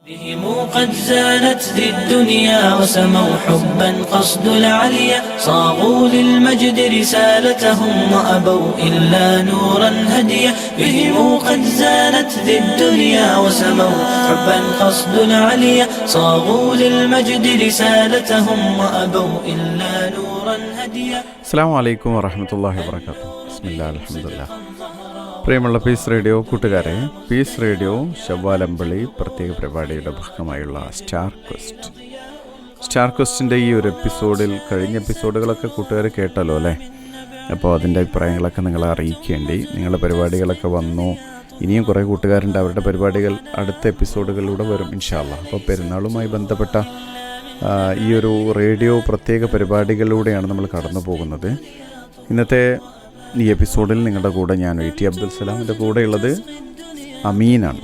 بهم قد زانت ذي الدنيا وسموا حبا قصد العليا صاغوا للمجد رسالتهم وأبوا إلا نورا هديا بهم قد زانت ذي الدنيا وسموا حبا قصد العليا صاغوا للمجد رسالتهم وأبوا إلا نورا هديا. അസ്സലാമു അലൈക്കും വറഹ്മത്തുള്ളാഹി വബറകാതുഹു. ബിസ്മില്ലാഹിൽ അൽഹംദുലില്ലാഹ്. പ്രിയമുള്ള പീസ് റേഡിയോ കൂട്ടുകാരെ, പീസ് റേഡിയോ ശവ്വാലമ്പളി പ്രത്യേക പരിപാടിയുടെ ഭാഗമായുള്ള സ്റ്റാർ ക്വസ്റ്റിൻ്റെ ഈ ഒരു എപ്പിസോഡിൽ, കഴിഞ്ഞ എപ്പിസോഡുകളൊക്കെ കൂട്ടുകാർ കേട്ടല്ലോ അല്ലേ? അപ്പോൾ അതിൻ്റെ അഭിപ്രായങ്ങളൊക്കെ നിങ്ങളെ അറിയിക്കേണ്ടി. നിങ്ങളുടെ പരിപാടികളൊക്കെ വന്നു. ഇനിയും കുറേ കൂട്ടുകാരുണ്ട്, അവരുടെ പരിപാടികൾ അടുത്ത എപ്പിസോഡുകളിലൂടെ വരും ഇൻഷാ അല്ലാഹ്. അപ്പോൾ പെരുന്നാളുമായി ബന്ധപ്പെട്ട ഈ ഒരു റേഡിയോ പ്രത്യേക പരിപാടികളിലൂടെയാണ് നമ്മൾ കടന്നു പോകുന്നത്. ഇന്നത്തെ ഈ എപ്പിസോഡിൽ നിങ്ങളുടെ കൂടെ ഞാൻ വി.ടി. അബ്ദുൽ സലാമിൻ്റെ കൂടെയുള്ളത് അമീനാണ്.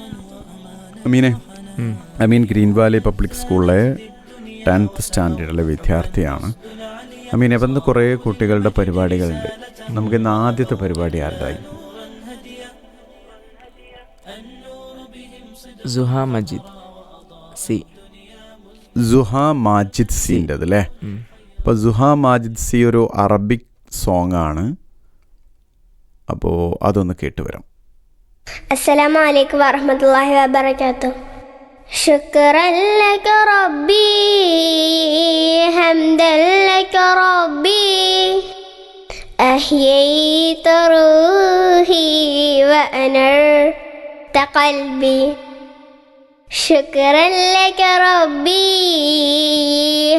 അമീൻ ഗ്രീൻ വാലി പബ്ലിക് സ്കൂളിലെ 10th സ്റ്റാൻഡേർഡിലെ വിദ്യാർത്ഥിയാണ്. അമീൻ, അപ്പം ഇന്ന് കുറേ കുട്ടികളുടെ പരിപാടികളുണ്ട്. നമുക്കിന്ന് ആദ്യത്തെ പരിപാടി ആരുടെയായി? സുഹ മാജിദ് സിൻ്റെത് അല്ലേ? അപ്പോൾ സുഹ മാജിദ് സി ഒരു അറബിക് സോങ് ആണ്. അപ്പോൾ അതൊന്ന് കേട്ടുവരാം. അസ്സലാമു അലൈക്കും വറഹ്മത്തുള്ളാഹി വബറകാതുഹു. ശുക്രൻ ലക റബ്ബി ഹംദൻ ലക റബ്ബി അഹ്യൈത റൂഹി വഅനർത ഖൽബി. ശുക്രൻ ലക റബ്ബി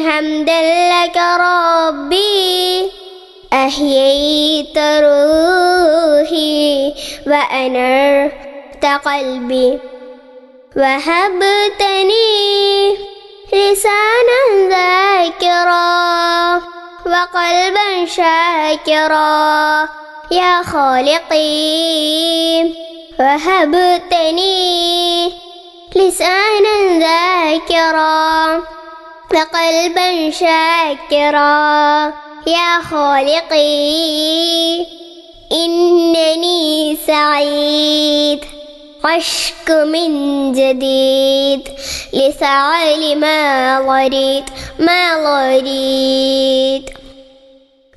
ഹംദൻ ലക റബ്ബി أحييت روحي وأنرت قلبي وهبتني لسانا ذاكرا وقلبا شاكرا يا خالقي. وهبتني لسانا ذاكرا وقلبا شاكرا يا خالقي. إنني سعيد عشق من جديد لسعي ما ضريت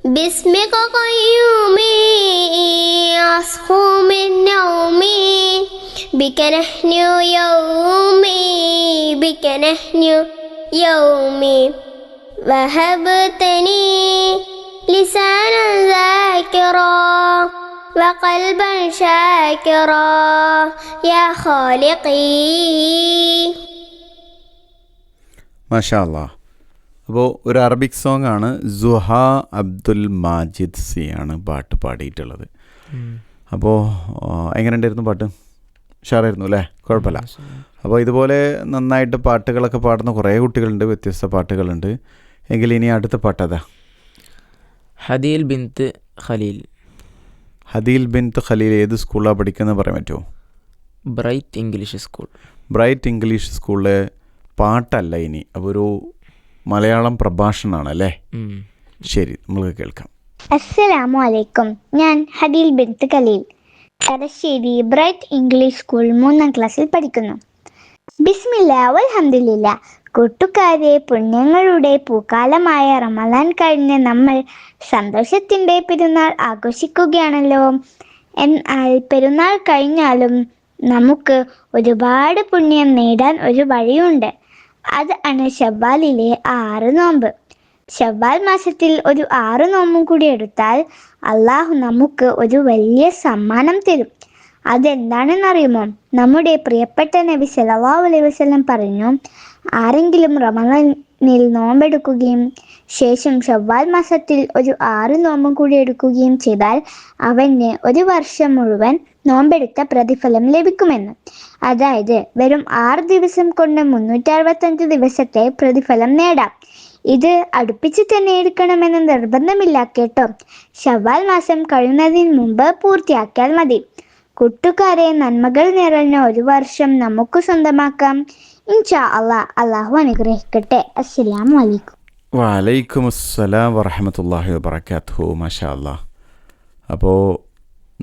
باسمك قيومي أصحو من نومي بك نحن يومي وهبتني لسانا ذاكرا وقلبا شاكرا يا خالقي. മാഷാ അല്ലാഹ്. അപ്പോൾ ഒരു അറബിക് സോങ് ആണ്. സുഹ അബ്ദുൽ മാജിദ് സി ആണ് പാട്ട് പാടിയിട്ടുള്ളത്. അപ്പോൾ എങ്ങനെ ഉണ്ടായിരുന്നു പാട്ട്? ഉഷാറായിരുന്നു അല്ലേ? കുഴപ്പമില്ല. അപ്പോൾ ഇതുപോലെ നന്നായിട്ട് പാട്ടുകളൊക്കെ പാടുന്ന കുറേ കുട്ടികളുണ്ട്, വ്യത്യസ്ത പാട്ടുകളുണ്ട്. എങ്കിൽ ഇനി അടുത്ത പാട്ടതാ? ഹദീൽ ബിൻത്ത് ഖലീൽ ഏത് സ്കൂളിലാണ് പഠിക്കുന്നത് പറയാൻ പറ്റുമോ? ബ്രൈറ്റ് ഇംഗ്ലീഷ് സ്കൂളിലെ പാട്ടല്ല ഇനി, അപ്പോൾ ഒരു മലയാളം പ്രഭാഷണമാണ് അല്ലേ? ശരി, നമുക്ക് കേൾക്കാം. അസ്സലാമു അലൈക്കും. ഞാൻ Hadeel bint Khaleel, Thalassery bright English school 3ാം ക്ലാസ്സിൽ പഠിക്കുന്നു. ബിസ്മില്ലാ വൽഹംദുലില്ലാ. കൂട്ടുകാരെ, പുണ്യങ്ങളുടെ പൂക്കാലമായ റമളാൻ കഴിഞ്ഞ് നമ്മൾ സന്തോഷത്തിൻ്റെ പെരുന്നാൾ ആഘോഷിക്കുകയാണല്ലോ. എന്നാൽ പെരുന്നാൾ കഴിഞ്ഞാലും നമുക്ക് ഒരുപാട് പുണ്യം നേടാൻ ഒരു വഴിയുണ്ട്. അത് ആണ് ശവ്വാലിലെ 6 നോമ്പ്. ശവ്വാൽ മാസത്തിൽ ഒരു 6 നോമ്പും കൂടി എടുത്താൽ അള്ളാഹു നമുക്ക് ഒരു വലിയ സമ്മാനം തരും. അതെന്താണെന്നറിയുമോ? നമ്മുടെ പ്രിയപ്പെട്ട നബി സല്ലല്ലാഹു അലൈഹി വസല്ലം പറഞ്ഞു, ആരെങ്കിലും റമളാനിൽ നോമ്പെടുക്കുകയും ശേഷം ശവ്വാൽ മാസത്തിൽ ഒരു 6 നോമ്പും കൂടി എടുക്കുകയും ചെയ്താൽ അവന് ഒരു വർഷം മുഴുവൻ നോമ്പെടുത്ത പ്രതിഫലം ലഭിക്കുമെന്ന്. അതായത് വെറും 6 ദിവസം കൊണ്ട് 365 ദിവസത്തെ പ്രതിഫലം നേടാം. ഇത് അടുപ്പിച്ച് തന്നെ എടുക്കണമെന്ന് നിർബന്ധമില്ല കേട്ടോ. ശവ്വാൽ മാസം കഴിയുന്നതിന് മുമ്പ് പൂർത്തിയാക്കിയാൽ മതി. കൂട്ടുകാരെ, നന്മകൾ നിറഞ്ഞ ഒരു വർഷം നമുക്ക് സ്വന്തമാക്കാം. ഇൻഷാ അല്ലാഹ്. അള്ളാഹു അനുഗ്രഹിക്കട്ടെ. അസ്സലാമു അലൈക്കും. വലൈക്കും അസ്സലാം വറഹ്മത്തുള്ളാഹി വബറകാതുഹു. മാഷാ അല്ലാഹ്. അപ്പോൾ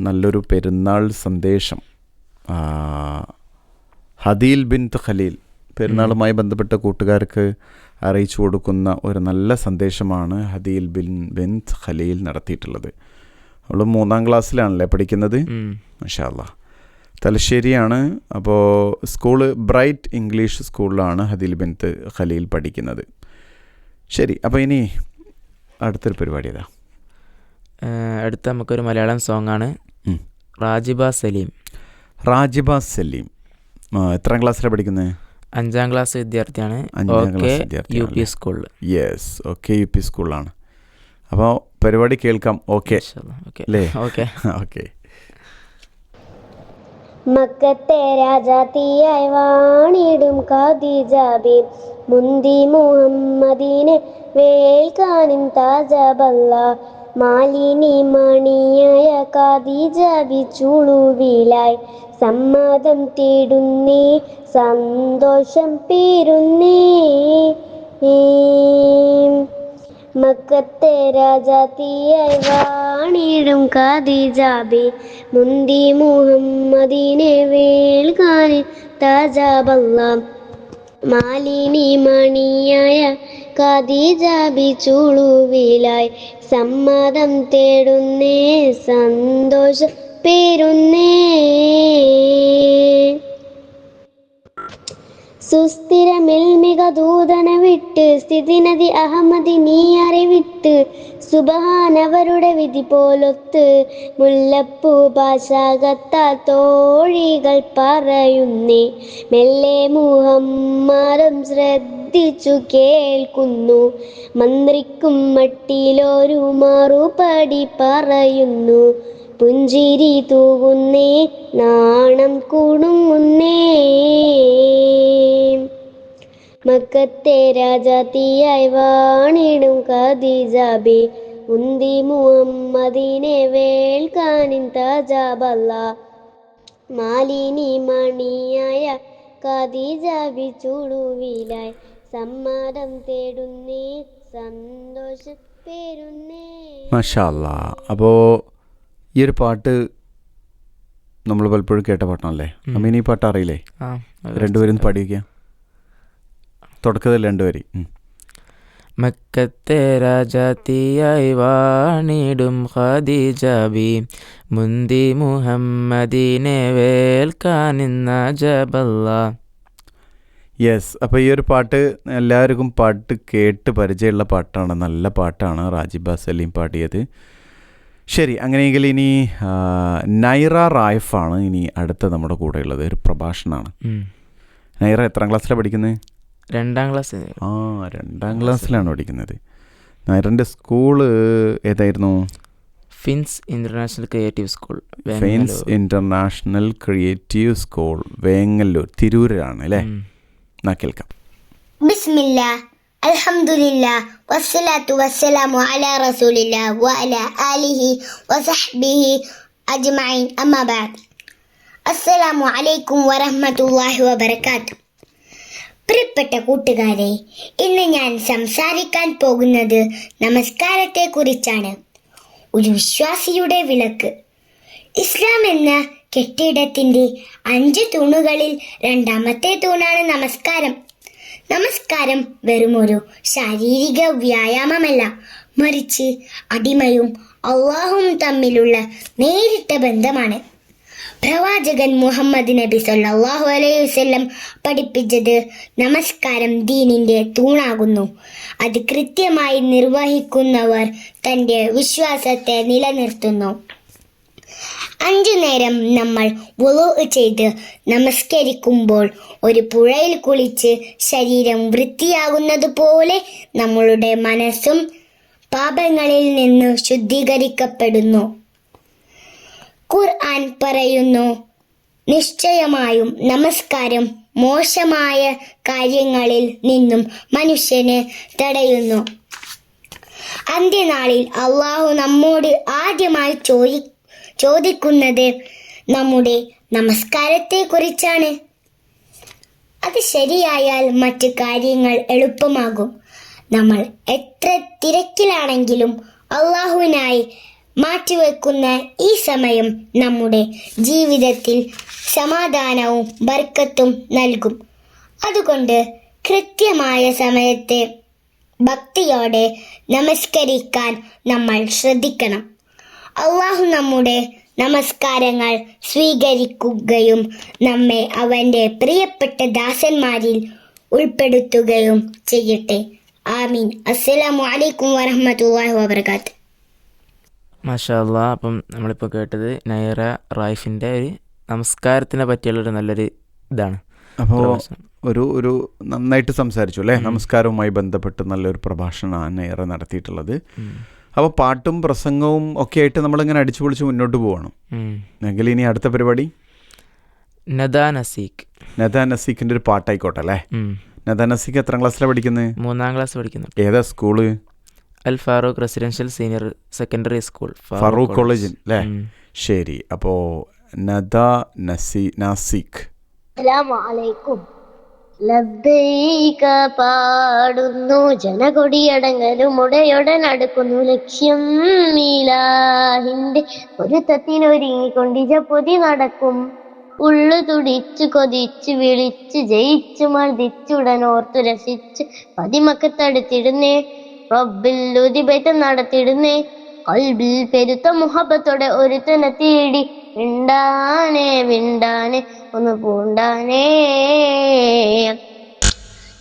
നല്ലൊരു പെരുന്നാൾ സന്ദേശം ഹദീൽ ബിൻത്ത് ഖലീൽ പെരുന്നാളുമായി ബന്ധപ്പെട്ട കൂട്ടുകാർക്ക് അറിയിച്ചു കൊടുക്കുന്ന ഒരു നല്ല സന്ദേശമാണ് ഹദീൽ ബിൻത് ഖലീൽ നടത്തിയിട്ടുള്ളത്. അവൾ 3ാം ക്ലാസ്സിലാണല്ലേ പഠിക്കുന്നത്? മാഷാ അല്ലാഹ്. തലശ്ശേരിയാണ്. അപ്പോൾ സ്കൂള് ബ്രൈറ്റ് ഇംഗ്ലീഷ് സ്കൂളിലാണ് ഹദീൽ ബിൻത് ഖലീൽ പഠിക്കുന്നത്. ശരി, അപ്പോൾ ഇനി അടുത്തൊരു പരിപാടി ഏതാ? അടുത്ത നമുക്കൊരു മലയാളം സോങ്ങാണ്. റാജിബ സലീം. റാജിബ സലീം എത്രാം ക്ലാസ്സിലാണ് പഠിക്കുന്നത്? 5ാം ക്ലാസ് വിദ്യാർത്ഥിയാണ്. UP സ്കൂളിൽ. യെസ്, ഓക്കെ UP സ്കൂളിലാണ്. അപ്പോൾ പരിപാടി കേൾക്കാം. ഓക്കെ അല്ലേ? ഓക്കെ. മക്കത്തെ രാജാത്തിയായി വാണിടും ഖദീജാബി മുന്തി മുഹമ്മദിനെ വേൽക്കാനും താജബല്ല മാലിനി മണിയായ ഖദീജാബി ചുളുവിലായി സമ്മതം തേടുന്നേ സന്തോഷം പേരുന്നേ. മക്കത്തെ രാജാത്തിയായി വാണിടും ഖദീജാബി മുന്തി മുഹമ്മദിനെ വേൽക്കാൻ താജബല്ല മാലിനി മണിയായ ഖദീജാബി ചുളുവിലായി സമ്മതം തേടുന്നേ സന്തോഷം പേരുന്നേ. സുസ്ഥിരമിൽമിക ദൂതന വിട്ട് സ്ഥിതിനദി അഹമ്മദി നീ അറിവിട്ട് സുബഹാനവരുടെ വിധി പോലൊത്ത് മുല്ലപ്പൂ ഭാഷാകത്താൽ തോഴികൾ പറയുന്നേ മെല്ലെ മുഹമ്മദും ശ്രദ്ധിച്ചു കേൾക്കുന്നു മന്ത്രിക്കും മട്ടിലൊരു മറുപടി പറയുന്നു പുഞ്ചിരി തൂകുന്നേ നാണം കുണുങ്ങുന്നേ. മക്കത്തെ രാജാത്തിയായി വാണിടും ഖദീജാബി മുന്തി മുഹമ്മദിനെ വേൽക്കാനും താജബല്ല മാലിനി മണിയായ ഖദീജാബി ചുളുവിലായി സമ്മതം തേടുന്നേ സന്തോഷം പേരുന്നേ. മാഷാ അല്ലാഹ്. അപ്പോൾ ഈ ഒരു പാട്ട് നമ്മൾ പലപ്പോഴും കേട്ട പാട്ടാണല്ലേ? അമ്മീൻ ഈ പാട്ട് അറിയില്ലേ? രണ്ടുപേരും പഠിക്കുക. തുടക്കത്തിൽ 2 വരി. മക്കത്തെ രാജാത്തിയായി വാണിടും ഖദീജാബി മുന്തി മുഹമ്മദിനെ വേൽക്കാനിന്ന ജബല്ല. യെസ്, അപ്പോൾ ഈ ഒരു പാട്ട് എല്ലാവർക്കും പാട്ട് കേട്ട് പരിചയമുള്ള പാട്ടാണ്. നല്ല പാട്ടാണ് റാജിബ സലീം പാടിയത്. ശരി, അങ്ങനെയെങ്കിൽ ഇനി നൈറ റായിഫാണ് ഇനി അടുത്ത നമ്മുടെ കൂടെ ഉള്ളത്. ഒരു പ്രഭാഷണമാണ്. നൈറ എത്രാം ക്ലാസ്സിലാണ് പഠിക്കുന്നത്? 2ാം ക്ലാസ്. 2ാം ക്ലാസ്സിലാണ് പഠിക്കുന്നത്. നൈറൻ്റെ സ്കൂള് ഏതായിരുന്നു? Fins international creative school. Fins international creative school, Vengallur, തിരൂരാണ് അല്ലേ? എന്നാ കേൾക്കാം. ബിസ്മില്ലാ അൽഹംദുലില്ലാ വസ്സലാത്തു വസ്സലാമു അലാ റസൂലില്ലാ വഅലാ ആലിഹി വസഹ്ബിഹി അജ്മഈൻ അമ്മാ ബഅദ്. അസ്സലാമു അലൈക്കും വറഹ്മത്തുള്ളാഹി വബറകാതുഹു. പ്രിയപ്പെട്ട കൂട്ടുകാരെ, ഇന്ന് ഞാൻ സംസാരിക്കാൻ പോകുന്നത് നമസ്കാരത്തെക്കുറിച്ചാണ്. ഒരു വിശ്വാസിയുടെ വിളക്ക്. ഇസ്ലാം എന്ന കെട്ടിടത്തിന്റെ 5 തൂണുകളിൽ 2ാമത്തെ തൂണാണ് നമസ്കാരം. നമസ്കാരം വെറുമൊരു ശാരീരിക വ്യായാമമല്ല, മറിച്ച് അടിമയും അള്ളാഹുവും തമ്മിലുള്ള നേരിട്ട ബന്ധമാണ്. പ്രവാചകൻ മുഹമ്മദ് നബി സല്ലല്ലാഹു അലൈഹി വസല്ലം പഠിപ്പിച്ചത് നമസ്കാരം ദീനിന്റെ തൂണാകുന്നു. അത് കൃത്യമായി നിർവഹിക്കുന്നവർ തന്റെ വിശ്വാസത്തെ നിലനിർത്തുന്നു. 5 നേരം നമ്മൾ വുളൂ ചെയ്ത് നമസ്കരിക്കുമ്പോൾ ഒരു പുഴയിൽ കുളിച്ച് ശരീരം വൃത്തിയാകുന്നത് പോലെ നമ്മളുടെ മനസ്സും പാപങ്ങളിൽ നിന്ന് ശുദ്ധീകരിക്കപ്പെടുന്നു. ഖുർആൻ പറയുന്നു, നിശ്ചയമായും നമസ്കാരം മോശമായ കാര്യങ്ങളിൽ നിന്നും മനുഷ്യനെ തടയുന്നു. അന്ത്യനാളിൽ അള്ളാഹു നമ്മോട് ആദ്യമായി ചോദിക്കുന്നത് നമ്മുടെ നമസ്കാരത്തെ കുറിച്ചാണ്. അത് ശരിയായാൽ മറ്റ് കാര്യങ്ങൾ എളുപ്പമാകും. നമ്മൾ എത്ര തിരക്കിലാണെങ്കിലും അള്ളാഹുവിനായി മാറ്റിവെക്കുന്ന ഈ സമയം നമ്മുടെ ജീവിതത്തിൽ സമാധാനവും ബർക്കത്തും നൽകും. അതുകൊണ്ട് കൃത്യമായ സമയത്ത് ഭക്തിയോടെ നമസ്കരിക്കാൻ നമ്മൾ ശ്രദ്ധിക്കണം. അള്ളാഹു നമ്മുടെ നമസ്കാരങ്ങൾ സ്വീകരിക്കുകയും നമ്മെ അവൻ്റെ പ്രിയപ്പെട്ട ദാസന്മാരിൽ ഉൾപ്പെടുത്തുകയും ചെയ്യട്ടെ. ആമീൻ. അസ്സലാമു അലൈക്കും വറഹ്മത്തുള്ളാഹി വബറകാതുഹു. മാഷാ അല്ലാ. അപ്പം നമ്മളിപ്പോൾ കേട്ടത് നൈറ റായിഫിൻ്റെ ഒരു നമസ്കാരത്തിനെ പറ്റിയുള്ളൊരു നല്ലൊരു ഇതാണ്. അപ്പോൾ ഒരു നന്നായിട്ട് സംസാരിച്ചു അല്ലേ. നമസ്കാരവുമായി ബന്ധപ്പെട്ട് നല്ലൊരു പ്രഭാഷണമാണ് നൈറ നടത്തിയിട്ടുള്ളത്. അപ്പോൾ പാട്ടും പ്രസംഗവും ഒക്കെ ആയിട്ട് നമ്മളിങ്ങനെ അടിച്ചു പൊളിച്ച് മുന്നോട്ട് പോകണം. എങ്കിൽ ഇനി അടുത്ത പരിപാടി നദാ നസീഖ്. നദാ നസീഖിൻ്റെ ഒരു പാട്ടായിക്കോട്ടെ അല്ലേ. നദാ നസീഖ് എത്രാം ക്ലാസ്സിലാണ് പഠിക്കുന്നത്? 3ാം ക്ലാസ് പഠിക്കുന്നു. ഏതാ school? Al Farooq residential senior secondary school, Farook കോളേജിൽ അല്ലേ. ശരി. അപ്പോൾ നദാ നസീഖ്. അസ്സലാമു അലൈക്കും. ലബ്ബൈക പാടുന്നു ജനകൊടിയടങ്ങലും ഉടയോടെ നടക്കുന്നു ലക്ഷ്യം മീലാഹിന്റെ പൊരുത്തത്തിനൊരുങ്ങിക്കൊണ്ടിജ പൊതി നടക്കും. ഉള്ളു തുടിച്ചു കൊതിച്ചു വിളിച്ചു ജയിച്ചു മർദ്ദിച്ചുടനോർത്തു രസിച്ച് പതിമക്കത്തടുത്തിടുന്നേ റബ്ബിൽ ഉദിബൈത്ത് നടത്തിടുന്നേ. കൽബിൽ പെരുത്ത മുഹബത്തോടെ ഒരുത്തനെ തേടി വിണ്ടാനെ ഒന്ന് പൂണ്ടാനേ.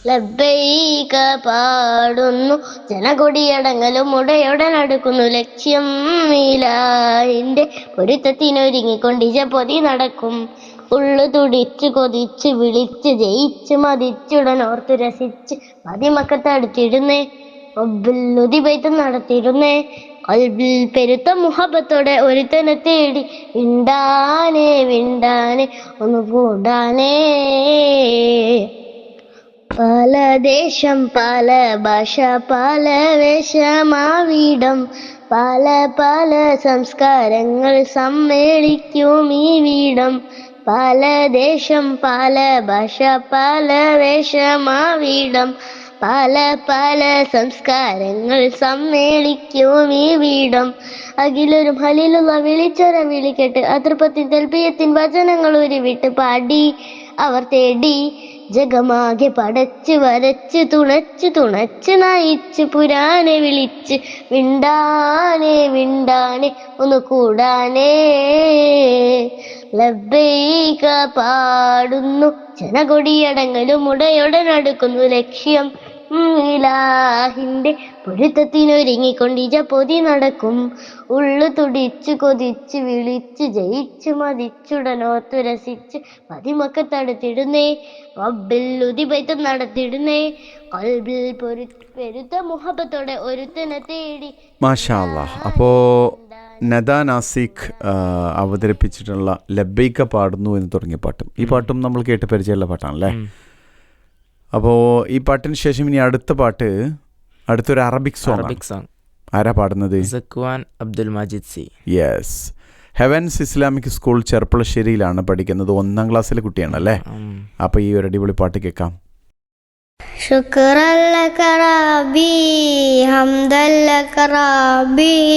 ലബ്ബൈക പാടുന്നു ജനകൊടിയടങ്ങലും ഉടയോടെ നടക്കുന്നു ലക്ഷ്യം മീലാഹിന്റെ പൊരുത്തത്തിനൊരുങ്ങിക്കൊണ്ടിജ പൊതി നടക്കും. ഉള്ളു തുടിച്ചു കൊതിച്ചു വിളിച്ച് ജയിച്ച് മതിച്ചുടനോർത്തു രസിച്ച് മതിമക്കത്തടുത്തിടുന്നേ റബ്ബിൽ ഉദിബൈത്ത് നടത്തിയിരുന്നേ. കൽബിൽ പെരുത്ത മുഹബത്തോടെ ഒരുത്തനെ തേടി വിണ്ടാനെ ഒന്ന് പൂണ്ടാനേ. പല ദേശം പല ഭാഷ പല വേഷമാവിടം പല പല സംസ്കാരങ്ങൾ സമ്മേളിക്കും ഈ വീടം. പല ദേശം പല ഭാഷ പല വേഷമാവിടം പല പല സംസ്കാരങ്ങൾ സമ്മേളിക്കും ഈ വീടം. അഖിലൊരു ഹലീലുള്ള വിളിച്ചൊര വിളിക്കെട്ട് അതൃപ്പത്തിൻ തൽബിയത്തിൻ വചനങ്ങൾ ഉരുവിട്ട് പാടി അവർ തേടി ജഗമാകെ പടച്ച് വരച്ച് തുണച്ച് നയിച്ച് പുരാനെ വിളിച്ച് വിണ്ടാനെ ഒന്ന് കൂടാനേ. ലബ്ബൈക പാടുന്നു ജനകൊടിയടങ്ങലും ഉടയോടെ നടക്കുന്നു ലക്ഷ്യം ഇലാഹിന്റെ പൊരുത്തത്തിനൊരുങ്ങിക്കൊണ്ടിജ പൊതി നടക്കും. ഉള്ളു തുടിച്ചു കൊതിച്ചു വിളിച്ചു ജയിച്ചു മതിച്ചുടനോത്തു രസിച്ച് പതിമക്കത്തടുത്തിടുന്നേ റബ്ബിൽ ഉദിബൈത്ത് നടത്തിടുന്നേ. കൽബിൽ പെരുത്ത മുഹബത്തോടെ ഒരുത്തനെ തേടി. മാഷാ അല്ലാഹ്. അപ്പോൾ നദാ നാസിഖ് അവതരിപ്പിച്ചിട്ടുള്ള ലബ്ബൈക പാടുന്നു എന്ന് തുടങ്ങിയ പാട്ടും ഈ പാട്ടും നമ്മൾ കേട്ട് പരിചയമുള്ള പാട്ടാണല്ലേ. അപ്പോൾ ഈ പാട്ടിന് ശേഷം ഇനി അടുത്ത പാട്ട് അടുത്തൊരു അറബിക് സോങ്. ആരാ പാടുന്നത്? Saqwan Abdul Majeed C. Yes. Heavens Islamic school ചെർപ്പളശ്ശേരിയിലാണ് പഠിക്കുന്നത്. 1ാം ക്ലാസ്സിലെ കുട്ടിയാണല്ലേ. അപ്പോൾ ഈ ഒരു അടിപൊളി പാട്ട് കേൾക്കാം. شكرا لك ربي حمدا لك ربي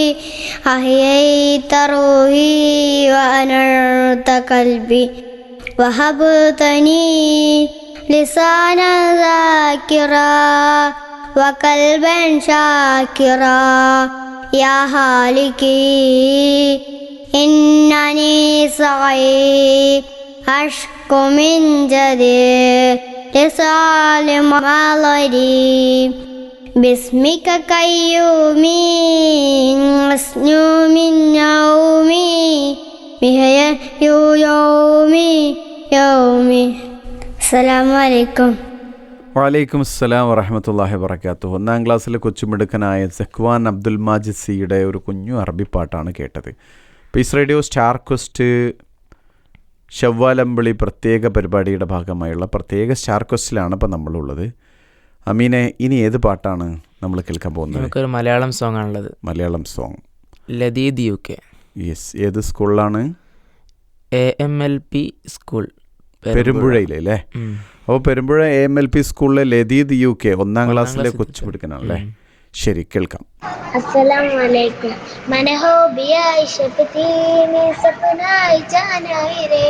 أحييت روحي وأنرت قلبي وهبتني لسانا ذاكرا وقلبا شاكرا يا هالكي إنني صغير أشكو من جديد لسالم غالري باسمك قيومي أسنو من يومي بهي يومي. السلام عليكم. വലൈക്കും അസ്സലാം വറഹ്മത്തുള്ളാഹി വബറകാതുഹു. 1ാം ക്ലാസ്സിലെ കൊച്ചുമിടുക്കനായ സക്വാൻ അബ്ദുൽ മാജിദ് സിയുടെ ഒരു കുഞ്ഞു അറബി പാട്ടാണ് കേട്ടത്. പീസ് റേഡിയോ സ്റ്റാർ ക്വസ്റ്റ് ശവ്വാലമ്പിളി പ്രത്യേക പരിപാടിയുടെ ഭാഗമായുള്ള പ്രത്യേക സ്റ്റാർ ക്വസ്റ്റിലാണ് ഇപ്പോൾ നമ്മളുള്ളത്. അമീനെ, ഇനി ഏത് പാട്ടാണ് നമ്മൾ കേൾക്കാൻ പോകുന്നത്? നമുക്കൊരു മലയാളം സോങ് ആണുള്ളത്. Malayalam song. Ladeed UK. Yes. ഏത് സ്കൂളിലാണ്? AMLP സ്കൂൾ, പെരുമ്പുഴയിലല്ലേ. അപ്പോൾ പെരുമ്പുഴ AMLP സ്കൂളിലെ ലദീദ് UK 1ാം ക്ലാസ്സിലെ കൊച്ചു പിടിക്കണല്ലേ. ശരി, കേൾക്കാം. अस्सलाम वालेकुम। मन हो बियाई शपती में सपना आई जाना रे,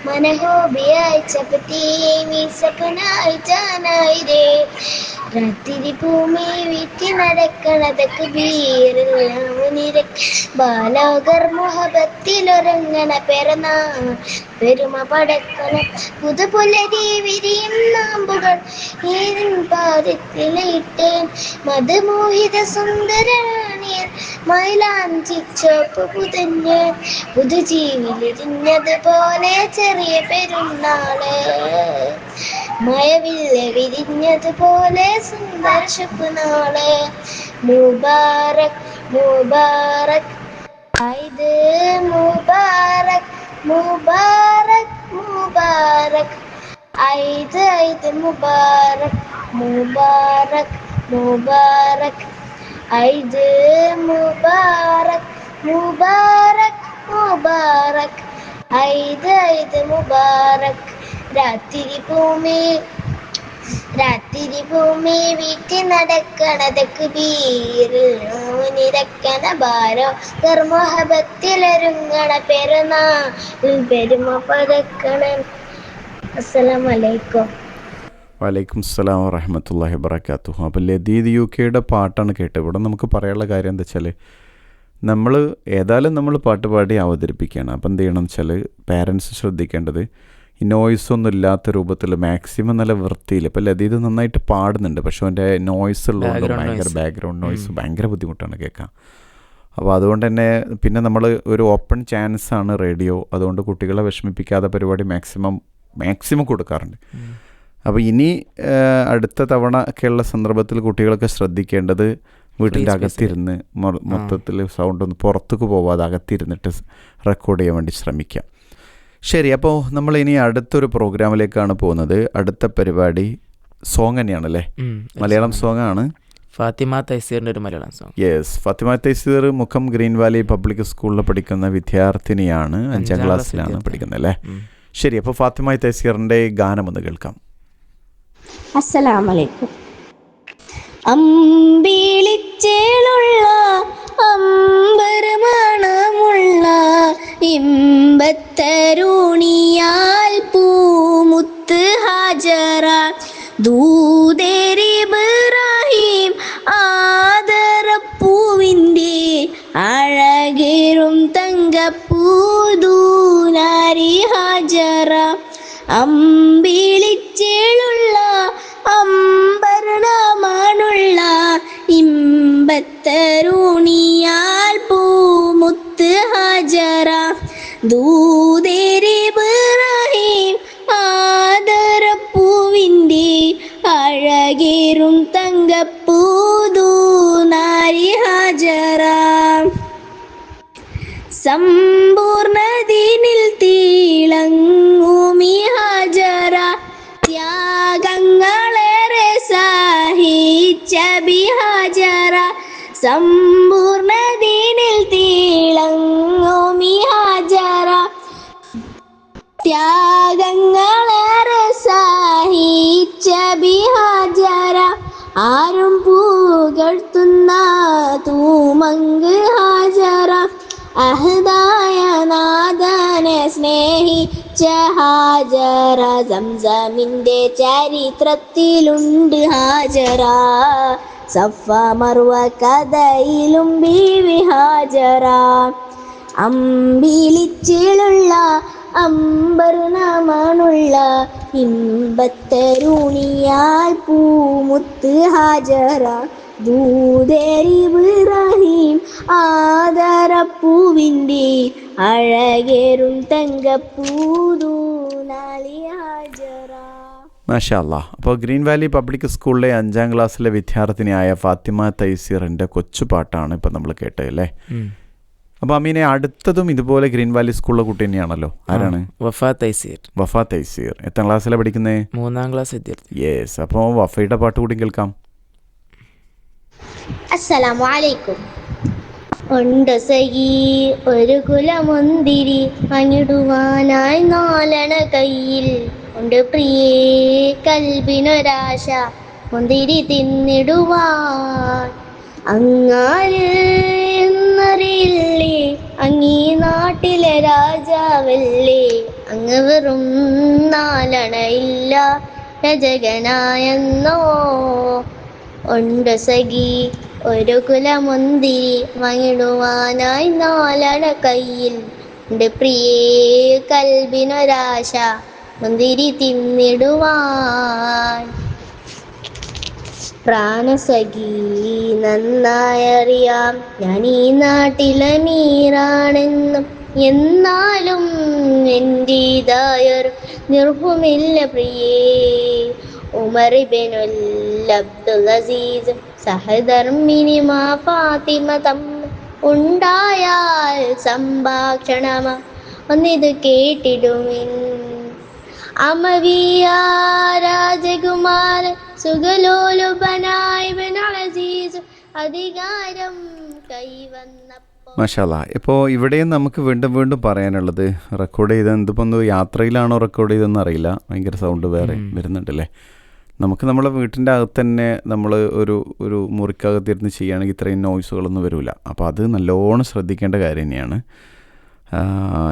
मन हो बियाई शपती में सपना आई जाना रे, രാത്രി ഭൂമി വീട്ടി നടക്കണതൊക്കെ ബീറില്ല ബാലോകർ മുഹബത്തിലൊരുങ്ങണ പെരുന്നാ പെരുമ പടക്കണ പുതുപുലരി വിരിയും നാമ്പുകൾ ഏതിൻ പാദത്തിലിട്ട് മധുമോഹിത സുന്ദരണിയൻ മൈലാഞ്ചിച്ചോപ്പ് പുതഞ്ഞ് പുതുജീവിലിരിഞ്ഞതുപോലെ ചെറിയ പെരുന്നാള് മഴവില്ല വിരിഞ്ഞതുപോലെ സുന്ദര ശുഭനാള് മുബാറക് മുബാറക് ഐദ് മുബാറക് മുബാറക് മുബാറക് ഐദ് ഐദ് മുബാറക് മുബാറക് മുബാറക് ഐദ് മുബാറക് മുബാറക് മുബാറക് ഐദ് ഐദ് മുബാറക് രാത്രി ഭൂമി വീട്ടി നടക്കണതൊക്കെ ബീറിരക്കണ ഭാരോ കർമ്മഹബത്തിലൊരുങ്ങണ പെരുന്നാ പെരുമ പതക്കണം. അസ്സലാമു അലൈക്കും. വലൈക്കും സ്സലാം വറഹ്മത്തുള്ളാഹി വബറകാതുഹു. അപ്പോൾ ലദീദ് UK പാട്ടാണ് കേട്ടത്. ഇവിടെ നമുക്ക് പറയാനുള്ള കാര്യം എന്താ വെച്ചാൽ നമ്മൾ പാട്ട് പാടി അവതരിപ്പിക്കുകയാണ്. അപ്പം എന്ത് ചെയ്യണം വെച്ചാൽ പാരൻസ് ശ്രദ്ധിക്കേണ്ടത് ഈ നോയ്സൊന്നും ഇല്ലാത്ത രൂപത്തിൽ മാക്സിമം നല്ല വൃത്തിയിൽ. ഇപ്പോൾ ലദീദ് നന്നായിട്ട് പാടുന്നുണ്ട്, പക്ഷെ അവൻ്റെ നോയ്സ് ഉള്ളതുകൊണ്ട് ഭയങ്കര ബാക്ക്ഗ്രൗണ്ട് നോയ്സ് ഭയങ്കര ബുദ്ധിമുട്ടാണ് കേൾക്കാൻ. അപ്പോൾ അതുകൊണ്ട് തന്നെ പിന്നെ നമ്മൾ ഒരു ഓപ്പൺ ചാൻസാണ് റേഡിയോ, അതുകൊണ്ട് കുട്ടികളെ വിഷമിപ്പിക്കാതെ പരിപാടി മാക്സിമം കൊടുക്കാറുണ്ട്. അപ്പോൾ ഇനി അടുത്ത തവണ ഒക്കെയുള്ള സന്ദർഭത്തിൽ കുട്ടികളൊക്കെ ശ്രദ്ധിക്കേണ്ടത് വീട്ടിൻ്റെ അകത്തിരുന്ന് മൊത്തത്തിൽ സൗണ്ടൊന്ന് പുറത്തേക്ക് പോവാതെ അകത്തിരുന്നിട്ട് റെക്കോർഡ് ചെയ്യാൻ വേണ്ടി ശ്രമിക്കാം. ശരി, അപ്പോൾ നമ്മൾ ഇനി അടുത്തൊരു പ്രോഗ്രാമിലേക്കാണ് പോകുന്നത്. അടുത്ത പരിപാടി സോങ് തന്നെയാണല്ലേ, മലയാളം സോങ് ആണ്. ഫാത്തിമ തൈസീറിൻ്റെ ഒരു Malayalam song. Yes, Fathima Thaiseer Mukkam green valley public സ്കൂളിൽ പഠിക്കുന്ന വിദ്യാർത്ഥിനിയാണ്, 5ാം ക്ലാസ്സിലാണ് പഠിക്കുന്നത് അല്ലേ. ശരി, അപ്പോൾ ഫാത്തിമ തൈസീറിൻ്റെ ഗാനം ഒന്ന് കേൾക്കാം. അസ്സലാമു അലൈക്കും. അമ്പിളിച്ചേലുള്ള അമ്പരമണമുള്ള ഇമ്പത്തരുണിയാൽ പൂമുത്ത് ഹാജറ ദൂതരിബ്രാഹിം ആദരപ്പൂവിൻ്റെ അഴകേറും തങ്കപ്പൂതൂനാരി ഹാജറ അമ്പിളിച്ചേലുള്ള അമ്പരണമാണുള്ള ഇമ്പത്തരുണിയാൽ പൂമുത്ത് ഹാജറ ദൂതരിബ്രാഹിം ആദരപ്പൂവിൻ്റെ അഴകേറും തങ്കപ്പൂതൂനാരി ഹാജറ സമ്പൂർണദീനിൽ തിളങ്ങുമി ഹാജറ ത്യാഗങ്ങളേറെ സഹിച്ച ബിഹാജറ സമ്പൂർണദീനിൽ തിളങ്ങുമി ഹാജറ ത്യാഗങ്ങളേറെ സഹിച്ച ബിഹാജറ ആരും പുകഴ്ത്തുന്ന തൂമങ്ക് ഹാജറ അഹദായ നാദനെ സ്നേഹിച്ച ഹാജറ സംസമിൻ്റെ ചരിത്രത്തിലുണ്ട് ഹാജറ സഫ മർവ കഥയിലും ബീവി ഹാജറ അമ്പിളിച്ചിലുള്ള അമ്പർണമണുള്ള ഇമ്പത്തരുണിയാൽ പൂമുത്ത് ഹാജറ ദൂതരിബ്രാഹിം ആദരപ്പൂവിൻ്റെ അഴകേറും തങ്കപ്പൂതൂനാലി ഹാജറ. മാഷാ അല്ലാ. അപ്പോൾ ഗ്രീൻ വാലി പബ്ലിക് സ്കൂളിലെ 5ാം ക്ലാസ്സിലെ വിദ്യാർത്ഥിനിയായ ഫാത്തിമ തൈസീറിൻ്റെ കൊച്ചുപാട്ടാണ് ഇപ്പം നമ്മൾ കേട്ടത് അല്ലേ. അപ്പോൾ അമീനെ, അടുത്തതും ഇതുപോലെ ഗ്രീൻ വാലി സ്കൂളിലെ കുട്ടി തന്നെയാണല്ലോ. ആരാണ്? വഫാ തൈസീർ. വഫാ തൈസീർ എത്രാം ക്ലാസ്സിലാണ് പഠിക്കുന്നത്? 3ാം ക്ലാസ് വിദ്യാർത്ഥി. യെസ്, അപ്പോൾ വഫയുടെ പാട്ട് കൂടി കേൾക്കാം. അസ്സലാമു അലൈക്കും. ഉണ്ട് സഖി ഒരു കുലമുന്തിരി അങ്ങിടുവാനായി നാലണ കയ്യിൽ ഉണ്ട് പ്രിയേ കൽബിനൊരാശ മുന്തിരി തിന്നിടുവാൻ അങ്ങാര് എന്നറിയില്ലേ, അങ്ങീ നാട്ടിലെ രാജാവല്ലേ, അങ്ങ് വെറും നാലണയില്ല രജകനായെന്നോ. ഉണ്ട് സഖി ഒരു കുലമുന്തിരി, വാങ്ങിടുവാനായി നാലണ കയ്യിൽ. ഉണ്ട് പ്രിയേ കൽബിനൊരാശ, മുന്തിരി തിന്നിടുവാൻ. പ്രാണസഖി നന്നായറിയാം ഞാൻ ഈ നാട്ടിലെ മീറാണെന്നും, എന്നാലും എന്റേതായൊരു നിർഭുമില്ല പ്രിയേ. ഉമർ ഇബ്നുൽ അബ്ദുൽ അസീസ് സഹധർമ്മിണി മാ ഫാത്തിമ തമ്മിൽ ഉണ്ടായാൽ സംഭാഷണമ ഒന്നിത് കേട്ടിടുമിൻ. അമവിയ രാജകുമാരൻ സുഖലോലുപനായി ഇബ്നുൽ അസീസ് അധികാരം കൈവന്നപ്പോൾ. മാഷാ അല്ലാ. ഇപ്പോൾ ഇവിടെയും നമുക്ക് വീണ്ടും വീണ്ടും പറയാനുള്ളത്, റെക്കോർഡ് ചെയ്ത എന്തിപ്പോൾ ഒന്ന് യാത്രയിലാണോ റെക്കോർഡ് ചെയ്തതെന്ന് അറിയില്ല, ഭയങ്കര സൗണ്ട് വേറെ വരുന്നുണ്ടല്ലേ. നമുക്ക് നമ്മളെ വീട്ടിൻ്റെ അകത്ത് തന്നെ നമ്മൾ ഒരു മുറിക്കകത്തിരുന്ന് ചെയ്യുകയാണെങ്കിൽ ഇത്രയും നോയ്സുകളൊന്നും വരില്ല. അപ്പോൾ അത് നല്ലോണം ശ്രദ്ധിക്കേണ്ട കാര്യം തന്നെയാണ്.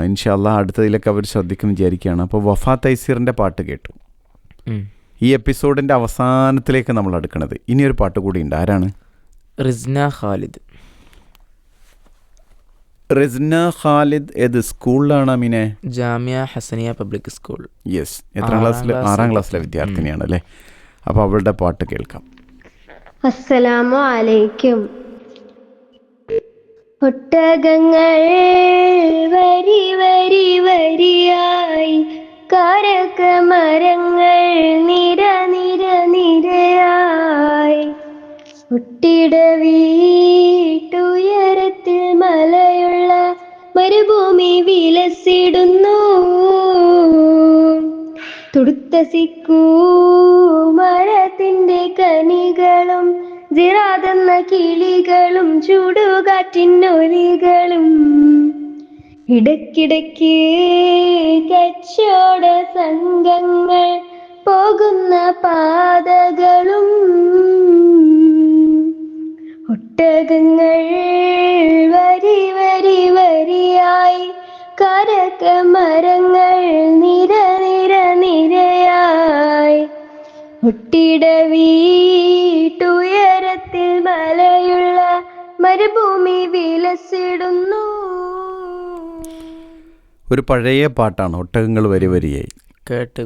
ഇൻഷാ അല്ലാ അടുത്തതിലൊക്കെ അവർ ശ്രദ്ധിക്കും വിചാരിക്കുകയാണ്. അപ്പോൾ വഫാ തൈസീറിൻ്റെ പാട്ട് കേട്ടു. ഈ എപ്പിസോഡിൻ്റെ അവസാനത്തിലേക്ക് നമ്മൾ അടുക്കണത്. ഇനിയൊരു പാട്ട് കൂടി ഉണ്ട്. ആരാണ്? റിസ്ന ഖാലിദ്. റിസ്ന ഖാലിദ് ഏത് സ്കൂളിലാണ് അമീനെ? Jamia Hasaniya public school. Yes. എത്രാം ക്ലാസ്സിൽ? 6ാം ക്ലാസ്സിലെ വിദ്യാർത്ഥിനിയാണ് അല്ലേ. അപ്പോൾ അവളുടെ പാട്ട് കേൾക്കാം. അസ്സലാമു അലൈക്കും. ഒട്ടകങ്ങൾ വരി വരി വരിയായി, കരകമരങ്ങൾ നിര നിര നിരയായി, ഒട്ടിട വീട്ടുയരത്തിൽ മലയുള്ള മരുഭൂമി വിലസിടുന്നു. തുടുത്ത സിക്കൂ മരത്തിന്റെ കനികളും, ജിറാതെന്ന കിളികളും, ചൂടുകാറ്റിനൊലികളും, ഇടയ്ക്കിടയ്ക്ക് കച്ചവട സംഘങ്ങൾ പോകുന്ന പാതകളും, ഒട്ടകങ്ങൾ വരി വരി വരിയായി, കരകമരങ്ങൾ നിര നിര നിരയായി, ഒട്ടിട വീട്ടുയരത്തിൽ മലയുള്ള മരുഭൂമി വിലസിടുന്നു. ഒരു പഴയ പാട്ടാണ്, ഒട്ടകങ്ങൾ വരി വരിയായി.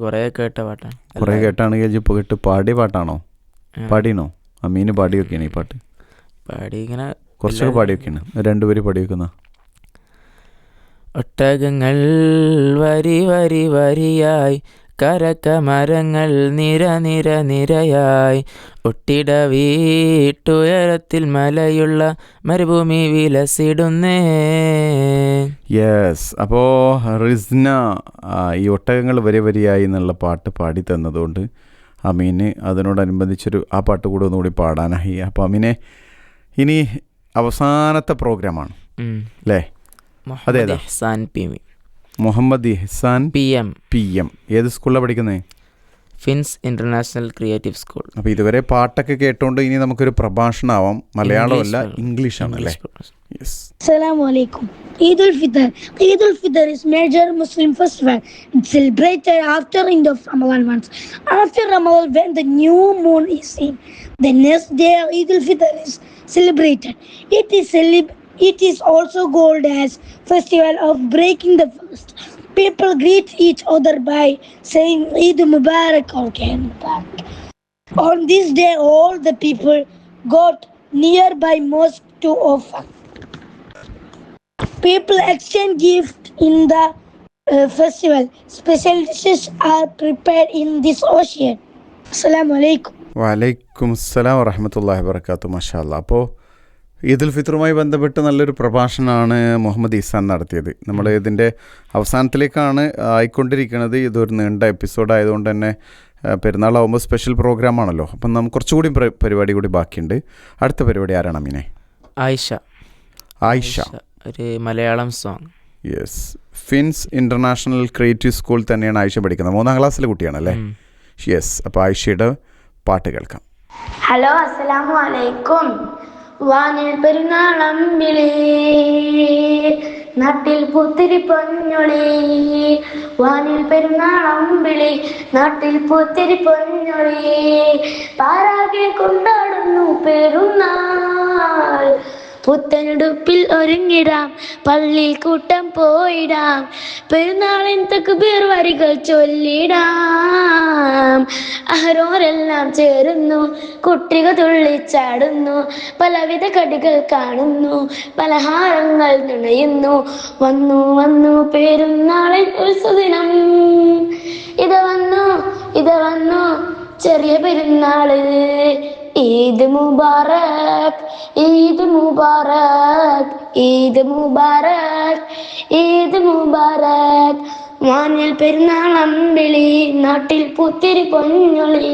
കുറേ കേട്ട പാട്ടാണ്. കുറേ കേട്ടാണെങ്കിൽ ഇപ്പോൾ കേട്ട് പാടിയ പാട്ടാണോ? പാടിയണോ? അമീന് പാടി വെക്കുകയാണ് ഈ പാട്ട്. പാടി ഇങ്ങനെ കുറച്ചൊക്കെ പാടി വെക്കുകയാണ്. രണ്ടുപേര് പാടി വെക്കുന്ന. ഒട്ടകങ്ങൾ വരി വരി വരിയായി, കരകമരങ്ങൾ നിര നിര നിരയായി, ഒട്ടിട വീട്ടുയരത്തിൽ മലയുള്ള മരുഭൂമി വിലസിടുന്നേ. യെസ്. അപ്പോൾ റിസ്ന ഈ ഒട്ടകങ്ങൾ വരി വരിയായി എന്നുള്ള പാട്ട് പാടി തന്നതുകൊണ്ട് അമീന് അതിനോടനുബന്ധിച്ചൊരു ആ പാട്ട് കൂടെ ഒന്നുകൂടി പാടാനായി. അപ്പോൾ അമീനെ ഇനി അവസാനത്തെ പ്രോഗ്രാമാണ് അല്ലേ? മുഹമ്മദ് ഇഹ്സാൻ PM. മുഹമ്മദ് ഇഹ്സാൻ PM. ഏത് സ്കൂളിലാണ് പഠിക്കുന്നത്? Fins international creative school. അപ്പോൾ ഇതുവരെ പാട്ടൊക്കെ കേട്ടോണ്ട് ഇനി നമുക്കൊരു പ്രഭാഷണമാവാം. മലയാളമല്ല, ഇംഗ്ലീഷാണ് അല്ലേ? Yes. Assalamu alaikum. Eid al-Fitr. Eid al-Fitr is major Muslim festival. It's celebrated after end of Ramadan month. After Ramadan, when the new moon is seen, the next day Eid al-Fitr is celebrated. It is also called as festival of breaking the fast. People greet each other by saying Eid Mubarak or Eid Mubarak. On this day, all the people got nearby mosque to offer. People exchange gifts in the festival. Special dishes are prepared in this ocean. Assalamu alaikum. വലൈക്കും അസ്സലാം വറഹ്മത്തുള്ളാഹി വബറകാതുഹു. മാഷാ അല്ലാ. അപ്പോൾ ഈദുൽ ഫിത്റുമായി ബന്ധപ്പെട്ട് നല്ലൊരു പ്രഭാഷണമാണ് മുഹമ്മദ് ഇഹ്സാൻ നടത്തിയത്. നമ്മൾ ഇതിൻ്റെ അവസാനത്തിലേക്കാണ് ആയിക്കൊണ്ടിരിക്കുന്നത്. ഇതൊരു നീണ്ട എപ്പിസോഡ് ആയതുകൊണ്ട് തന്നെ പെരുന്നാളാവുമ്പോൾ സ്പെഷ്യൽ പ്രോഗ്രാമാണല്ലോ. അപ്പം നമുക്ക് കുറച്ചുകൂടി പരിപാടി കൂടി ബാക്കിയുണ്ട്. അടുത്ത പരിപാടി ആരാണ് അമീനെ? ആയിഷ. ഒരു Malayalam song. Yes. Fins international creative school തന്നെയാണ് ആയിഷ പഠിക്കുന്നത്. 3ാം ക്ലാസ്സിലെ കുട്ടിയാണല്ലേ? യെസ്. അപ്പോൾ ആയിഷയുടെ പാട്ട് കേൾക്കാം. Hello, assalamu alaikum. വാനിൽ പെരുന്നാളമ്പിളി നാട്ടിൽ പൂത്തിരി പൊന്നൊളി. വാനിൽ പെരുന്നാളമ്പിളി നാട്ടിൽ പൂത്തിരി പൊന്നൊളി. പാരാകെ കൊണ്ടാടുന്നു പെരുന്നാൾ. പുത്തനുടുപ്പിൽ ഒരുങ്ങിടാം, പള്ളിയിൽ കൂട്ടം പോയിടാം, പെരുന്നാളിൻ തക്ബീർ വരികൾ ചൊല്ലിടാം. അഹരോരെല്ലാം ചേരുന്നു, കുട്ടികൾ തുള്ളിച്ചാടുന്നു, പലവിധ കടികൾ കാണുന്നു, പലഹാരങ്ങൾ നിണയുന്നു. വന്നു വന്നു പെരുന്നാളിൻ ഉത്സവദിനം. ഇത് വന്നു ചെറിയ പെരുന്നാള്. ഈദ് മുബാറക്, ഈദ് മുബാറക്, ഈദ് മുബാറക്, ഈദ് മുബാറക്. വാനിൽ പെരുന്നാളമ്പിളി നാട്ടിൽ പൂത്തിരി പൊന്നൊളി.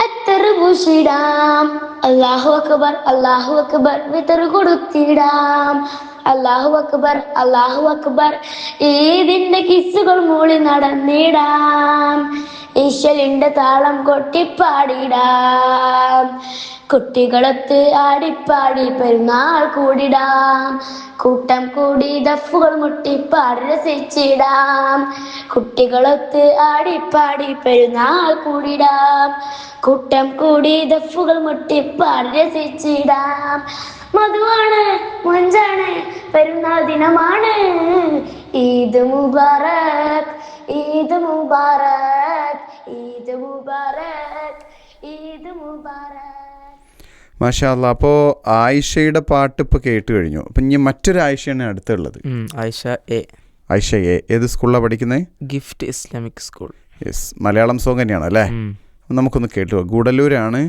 അത്തറ് പൂശിടാം, അല്ലാഹു അക്ബർ അല്ലാഹു അക്ബർ, വിതറ് കൊടുത്തിടാം. അല്ലാഹു അക്ബർ അല്ലാഹു അക്ബർ, ഈദിന്റെ കിസ്സുകൾ മൂളി നടന്നിടാം. ഈശ്വലിന്റെ താളം കൊട്ടിപ്പാടിടാം. കുട്ടികളൊത്ത് ആടിപ്പാടി പെരുന്നാൾ കൂടിടാം. കൂട്ടം കൂടി ദഫുകൾ മുട്ടിപ്പാടി രസിച്ചിടാം. കുട്ടികളൊത്ത് ആടിപ്പാടി പെരുന്നാൾ കൂടിടാം. കൂട്ടം കൂടി ദഫുകൾ മുട്ടിപ്പാടി രസിച്ചിടാം. മധുവാണ്, മൊഞ്ചാണ്, പെരുന്നാൾ ദിനമാണ്. ഈദ് മുബാറക്, ഈദ് മുബാറക്, ഈദ് മുബാറക്, ഈദ് മുബാറക്. മാഷാ അല്ലാ. അപ്പോൾ ആയിഷയുടെ പാട്ട് ഇപ്പോൾ കേട്ട് കഴിഞ്ഞു. അപ്പം ഇനി മറ്റൊരു ആയിഷയാണ് അടുത്തുള്ളത്. ആയിഷ എ. ആയിഷ എ ഏത് സ്കൂളിലാണ് പഠിക്കുന്നത്? Gift Islamic school. Yes, Malayalam song തന്നെയാണ് അല്ലേ? നമുക്കൊന്ന് കേട്ടു. ഗൂഡല്ലൂരാണ്.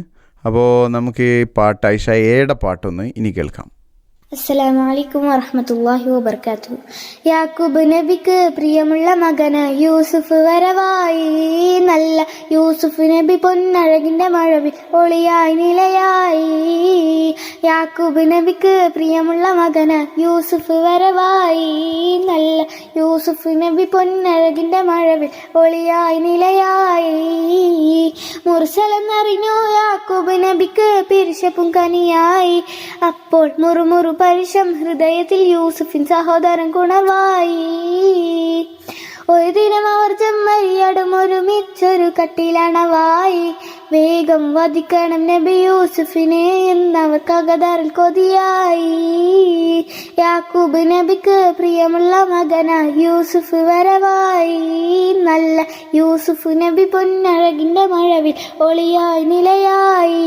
അപ്പോൾ നമുക്ക് ഈ പാട്ട് ആയിഷ എയുടെ പാട്ടൊന്ന് ഇനി കേൾക്കാം. അസ്സലാമു അലൈക്കും വറഹ്മത്തുള്ളാഹി വബർക്കാത്തുഹു. യാക്കൂബ് നബിക്ക് പ്രിയമുള്ള മകന് യൂസുഫ് വരവായി. നല്ല യൂസുഫ് നബി പൊന്നഴകിന്റെ മഴവിൽ ഒളിയായി നിലയായി. യാക്കൂബ് നബിക്ക് പ്രിയമുള്ള മകന് യൂസുഫ് വരവായി. നല്ല യൂസുഫ് നബി പൊന്നഴകിന്റെ മഴവിൽ ഒളിയായി നിലയായി. മുർസലെന്നറിഞ്ഞു യാക്കൂബ് നബിക്ക് പിരിശപ്പും കനിയായി. അപ്പോൾ മുറുമുറു പരിശം ഹൃദയത്തിൽ യൂസുഫിൻ സഹോദരൻ കുണർവായി. ഒരു ദിനം അവർ ചെമ്മരിയാടും ഒരുമിച്ചൊരു കട്ടിലണവായി. വേഗം വധിക്കണം നബി യൂസുഫിനെ എന്നവർക്ക് അകതാറിൽ കൊതിയായി. യാക്കൂബ് നബിക്ക് പ്രിയമുള്ള മകനായി യൂസുഫ് വരവായി. നല്ല യൂസുഫ് നബി പൊന്നഴകിന്റെ മഴവിൽ ഒളിയായി നിലയായി.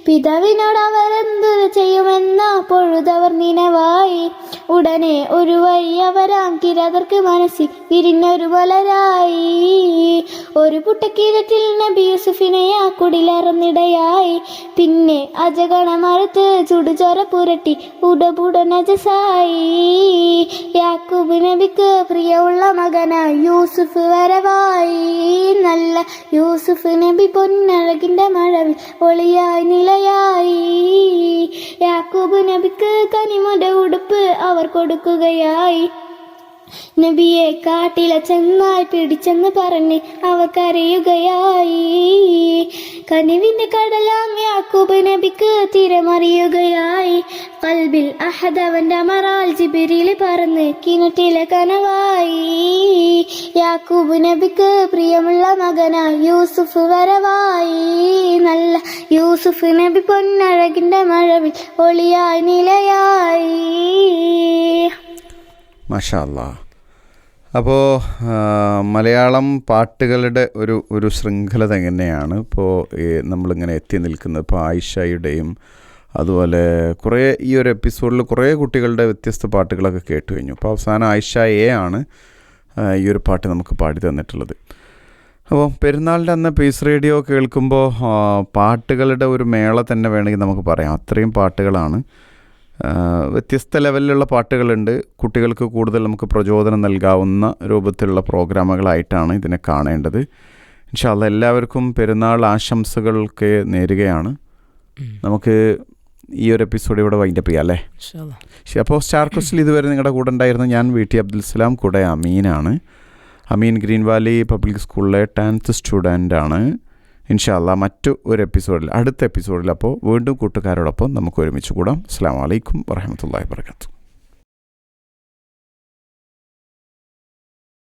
പിതാവിനോട് അവരെന്തു ചെയ്യുമെന്ന പൊഴുതവർ നിനവായി. ഉടനെ ഒരു വഴി അവരാം കിരാതർക്ക് മനസ്സിൽ വിരിഞ്ഞൊരു വളരായി. ഒരു പുട്ടക്കീരത്തിൽ നബി യൂസുഫിനെ ആ കുടിലറന്നിടയായി. പിന്നെ അജഗണമറുത്ത് ചുടുചോര പുരട്ടി ഉടപുട നജസായി. യാക്കൂബ് നബിക്ക് പ്രിയമുള്ള മകനായി യൂസുഫ് വരവായി. നല്ല യൂസുഫ് നബി പൊന്നഴകിന്റെ മഴവിൽ ഒളിയായി നിലയായി. യാക്കൂബ് നബിക്ക് കനിമയുടെ ഉടുപ്പ് അവർ കൊടുക്കുകയായി. നബിയെ കാട്ടിലെ ചെന്നായി പിടിച്ചെന്ന് പറഞ്ഞ് അവർ കരയുകയായി. കനിവിന്റെ കടലാം യാക്കൂബ് നബിക്ക് തിരമറിയുകയായി. കൽബിൽ അഹദവന്റെ അമറാൽ ജിബ്രീൽ പറന്ന് കിണറ്റിലെ കനവായി. യാക്കൂബ് നബിക്ക് പ്രിയമുള്ള മകനായി യൂസുഫ് വരവായി. നല്ല യൂസുഫ് നബി പൊന്നഴകിന്റെ മഴവിൽ ഒളിയായി നിലയായി. മാഷാ അല്ലാ. അപ്പോൾ മലയാളം പാട്ടുകളുടെ ഒരു ശൃംഖല തന്നെയാണ് ഇപ്പോൾ നമ്മളിങ്ങനെ എത്തി നിൽക്കുന്നത്. ഇപ്പോൾ ആയിഷയുടെയും അതുപോലെ കുറേ ഈ ഒരു എപ്പിസോഡിൽ കുറേ കുട്ടികളുടെ വ്യത്യസ്ത പാട്ടുകളൊക്കെ കേട്ട് കഴിഞ്ഞു. അപ്പോൾ അവസാനം ആയിഷ എ ആണ് ഈ ഒരു പാട്ട് നമുക്ക് പാടി തന്നിട്ടുള്ളത്. അപ്പോൾ പെരുന്നാളിൻ്റെ അന്ന് പീസ് റേഡിയോ കേൾക്കുമ്പോൾ പാട്ടുകളുടെ ഒരു മേള തന്നെ വേണമെങ്കിൽ നമുക്ക് പറയാം. അത്രയും പാട്ടുകളാണ്. വ്യത്യസ്ത ലെവലിലുള്ള പാട്ടുകളുണ്ട്. കുട്ടികൾക്ക് കൂടുതൽ നമുക്ക് പ്രചോദനം നൽകാവുന്ന രൂപത്തിലുള്ള പ്രോഗ്രാമുകളായിട്ടാണ് ഇതിനെ കാണേണ്ടത്. ഇൻഷാ അല്ലാഹ് എല്ലാവർക്കും പെരുന്നാൾ ആശംസകളൊക്കെ നേരുകയാണ്. നമുക്ക് ഈ ഒരു എപ്പിസോഡ് ഇവിടെ വൈൻഡപ്പ് ചെയ്യാം അല്ലേ? അപ്പോൾ സ്റ്റാർ ക്വസ്റ്റിൽ ഇതുവരെ നിങ്ങളുടെ കൂടെ ഉണ്ടായിരുന്ന ഞാൻ VT അബ്ദുൽ സലാം, കൂടെ അമീനാണ്. അമീൻ ഗ്രീൻ വാലി പബ്ലിക് സ്കൂളിലെ 10th സ്റ്റുഡൻ്റാണ്. ഇൻഷാ അല്ലാ മറ്റു ഒരു എപ്പിസോഡിൽ, അടുത്ത എപ്പിസോഡിൽ അപ്പോൾ വീണ്ടും കൂട്ടുകാരോടൊപ്പം നമുക്ക് ഒരുമിച്ച് കൂടാം. അസ്സലാമു അലൈക്കും വറഹ്മത്തുള്ളാഹി വബറകാതുഹു.